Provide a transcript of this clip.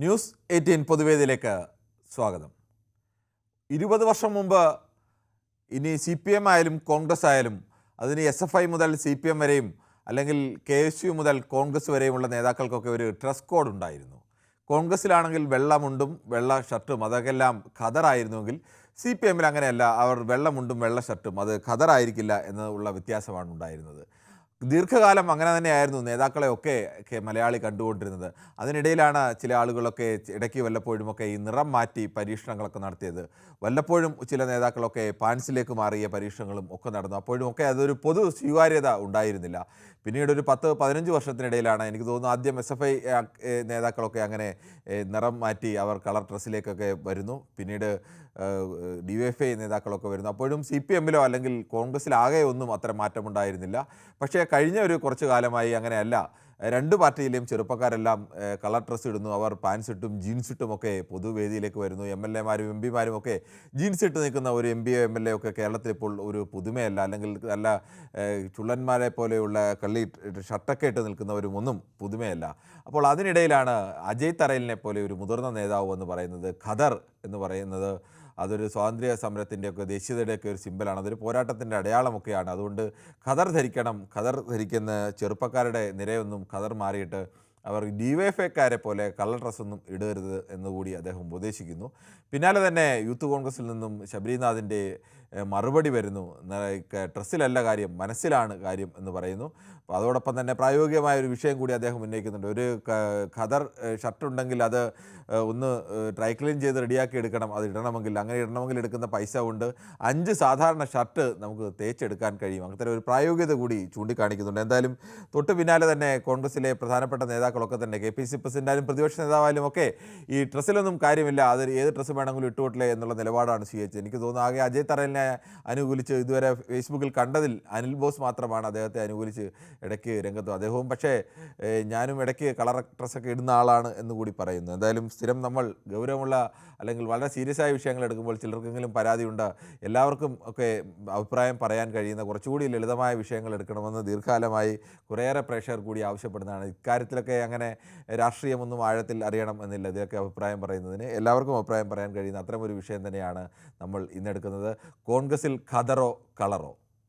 News 18 പൊതുവേദിയിലേക്ക് സ്വാഗതം. 20 വർഷം മുമ്പ് ഇനി CPM ആയാലും കോൺഗ്രസ് ആയാലും അതിന് SFI മുതൽ CPM വരെയും അല്ലെങ്കിൽ KSU മുതൽ കോൺഗ്രസ് വരെയുമുള്ള നേതാക്കൾക്കൊക്കെ ഒരു ഡ്രസ് കോഡ് ഉണ്ടായിരുന്നു. കോൺഗ്രസ്സിലാണെങ്കിൽ വെള്ളമുണ്ടും വെള്ള ഷർട്ടും അതൊക്കെല്ലാം ഖദറായിരുന്നുവെങ്കിൽ CPMൽ അങ്ങനെയല്ല, അവർ വെള്ളമുണ്ടും വെള്ള ഷർട്ടും അത് ഖദറായിരിക്കില്ല എന്നുള്ള വ്യത്യാസമാണ് ഉണ്ടായിരുന്നത്. ദീർഘകാലം അങ്ങനെ തന്നെയായിരുന്നു നേതാക്കളെയൊക്കെ മലയാളി കണ്ടുകൊണ്ടിരുന്നത്. അതിനിടയിലാണ് ചില ആളുകളൊക്കെ ഇടയ്ക്ക് വല്ലപ്പോഴുമൊക്കെ ഈ നിറം മാറ്റി പരീക്ഷണങ്ങളൊക്കെ നടത്തിയത്. വല്ലപ്പോഴും ചില നേതാക്കളൊക്കെ പാൻസിലേക്ക് മാറിയ പരീക്ഷണങ്ങളും ഒക്കെ നടന്നു. അപ്പോഴും ഒക്കെ അതൊരു പൊതു സ്വീകാര്യത ഉണ്ടായിരുന്നില്ല. പിന്നീട് ഒരു 10-15 വർഷത്തിനിടയിലാണ് എനിക്ക് തോന്നുന്നു ആദ്യം SFI നേതാക്കളൊക്കെ അങ്ങനെ നിറം മാറ്റി അവർ കളർ ഡ്രസ്സിലേക്കൊക്കെ വരുന്നു. പിന്നീട് DYFI നേതാക്കളൊക്കെ വരുന്നു. അപ്പോഴും CPMലോ അല്ലെങ്കിൽ കോൺഗ്രസ്സിലാകെ ഒന്നും അത്ര മാറ്റമുണ്ടായിരുന്നില്ല. പക്ഷേ കഴിഞ്ഞ ഒരു കുറച്ച് കാലമായി അങ്ങനെയല്ല. രണ്ട് പാർട്ടിയിലെയും ചെറുപ്പക്കാരെല്ലാം കളർ ഡ്രസ്സ് ഇടുന്നു. അവർ പാൻസ് ഇട്ടും ജീൻസ് ഇട്ടുമൊക്കെ പൊതുവേദിയിലേക്ക് വരുന്നു. MLAമാരും MP മാരും ഒക്കെ ജീൻസ് ഇട്ട് നിൽക്കുന്ന ഒരു MPയോ MLA ഒക്കെ കേരളത്തിൽ ഇപ്പോൾ ഒരു പുതുമയല്ല. അല്ലെങ്കിൽ നല്ല ചുള്ളന്മാരെ പോലെയുള്ള കള്ളി ഷർട്ടൊക്കെ ഇട്ട് നിൽക്കുന്നവരും ഒന്നും പുതുമയല്ല. അപ്പോൾ അതിനിടയിലാണ് അജയ് തറയിലിനെ പോലെ ഒരു മുതിർന്ന നേതാവ് എന്ന് പറയുന്നത് ഖദർ എന്ന് പറയുന്നത് അതൊരു സ്വാതന്ത്ര്യ സമരത്തിൻ്റെയൊക്കെ ദേശീയതയുടെയൊക്കെ ഒരു സിമ്പലാണ്, അതൊരു പോരാട്ടത്തിൻ്റെ അടയാളമൊക്കെയാണ്. അതുകൊണ്ട് ഖദർ ധരിക്കണം, ഖദർ ധരിക്കുന്ന ചെറുപ്പക്കാരുടെ നിരയൊന്നും ഖദർ മാറിയിട്ട് അവർ DYFIക്കാരെ പോലെ കളർ ഡ്രസ്സൊന്നും ഇടരുത് എന്നുകൂടി അദ്ദേഹം ഉപദേശിക്കുന്നു. പിന്നാലെ തന്നെ യൂത്ത് കോൺഗ്രസിൽ നിന്നും ശബരിനാഥിൻ്റെ മറുപടി വരുന്നു. ഡ്രസ്സിലല്ല കാര്യം, മനസ്സിലാണ് കാര്യം എന്ന് പറയുന്നു. അപ്പോൾ അതോടൊപ്പം തന്നെ പ്രായോഗികമായ ഒരു വിഷയം കൂടി അദ്ദേഹം ഉന്നയിക്കുന്നുണ്ട്. ഒരു ഖദർ ഷർട്ടുണ്ടെങ്കിൽ അത് ഒന്ന് ഡ്രൈ ക്ലീൻ ചെയ്ത് റെഡിയാക്കി എടുക്കണം, അത് ഇടണമെങ്കിൽ. അങ്ങനെ ഇടണമെങ്കിൽ എടുക്കുന്ന പൈസ കൊണ്ട് 5 സാധാരണ ഷർട്ട് നമുക്ക് തേച്ചെടുക്കാൻ കഴിയും. അങ്ങനത്തെ ഒരു പ്രായോഗികത കൂടി ചൂണ്ടിക്കാണിക്കുന്നുണ്ട്. എന്തായാലും തൊട്ട് പിന്നാലെ തന്നെ കോൺഗ്രസിലെ പ്രധാനപ്പെട്ട നേതാക്കളൊക്കെ തന്നെ KPC പ്രസിഡന്റായാലും പ്രതിപക്ഷ നേതാവായാലും ഒക്കെ ഈ ഡ്രസ്സിലൊന്നും കാര്യമില്ല, അത് ഏത് ഡ്രസ്സ് വേണമെങ്കിലും ഇട്ടുകൊട്ടില്ലേ എന്നുള്ള നിലപാടാണ് സ്വീകരിച്ചത്. എനിക്ക് തോന്നുന്നു ആകെ അജയ് തറയിലിനെ അനുകൂലിച്ച് ഇതുവരെ ഫേസ്ബുക്കിൽ കണ്ടതിൽ അനിൽ ബോസ് മാത്രമാണ് അദ്ദേഹത്തെ അനുകൂലിച്ച് ഇടയ്ക്ക് രംഗത്തും. അദ്ദേഹവും പക്ഷേ ഞാനും ഇടയ്ക്ക് കളർ ഡ്രസ്സൊക്കെ ഇടുന്ന ആളാണ് എന്നുകൂടി പറയുന്നു. എന്തായാലും സ്ഥിരം നമ്മൾ ഗൗരവമുള്ള അല്ലെങ്കിൽ വളരെ സീരിയസ് ആയ വിഷയങ്ങൾ എടുക്കുമ്പോൾ ചിലർക്കെങ്കിലും പരാതിയുണ്ട്. എല്ലാവർക്കും ഒക്കെ അഭിപ്രായം പറയാൻ കഴിയുന്ന കുറച്ചുകൂടി ലളിതമായ വിഷയങ്ങൾ എടുക്കണമെന്ന് ദീർഘകാലമായി കുറേയേറെ പ്രേക്ഷകർ കൂടി ആവശ്യപ്പെടുന്നതാണ്. ഇക്കാര്യത്തിലൊക്കെ അങ്ങനെ രാഷ്ട്രീയമൊന്നും ആഴത്തിൽ അറിയണം എന്നില്ല. ഇതിലൊക്കെ അഭിപ്രായം പറയുന്നതിന് എല്ലാവർക്കും അഭിപ്രായം പറയാൻ കഴിയുന്ന അത്തരമൊരു വിഷയം തന്നെയാണ് നമ്മൾ ഇന്നെടുക്കുന്നത്. കോൺഗ്രസിൽ ഖദറോ കളറോ?